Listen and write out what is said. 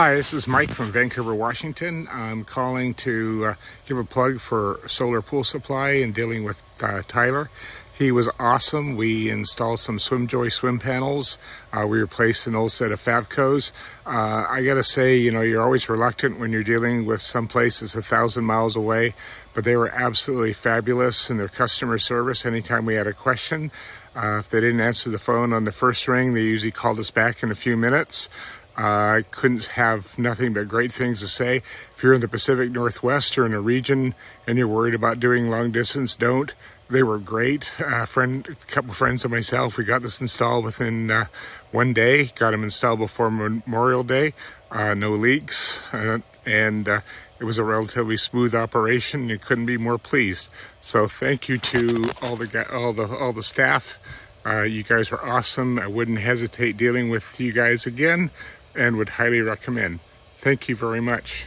Hi, this is Mike from Vancouver, Washington. I'm calling to give a plug for Solar Pool Supply and dealing with Tyler. He was awesome. We installed some SwimJoy swim panels. We replaced an old set of Favcos. I gotta say, you're always reluctant when you're dealing with some places 1,000 miles away, but they were absolutely fabulous in their customer service. Anytime we had a question, if they didn't answer the phone on the first ring, they usually called us back in a few minutes. I couldn't have nothing but great things to say. If you're in the Pacific Northwest or in a region and you're worried about doing long distance, don't. They were great. A couple friends of myself, we got this installed within 1 day. Got them installed before Memorial Day. No leaks, and it was a relatively smooth operation. You couldn't be more pleased. So thank you to all the staff. You guys were awesome. I wouldn't hesitate dealing with you guys again, and would highly recommend. Thank you very much.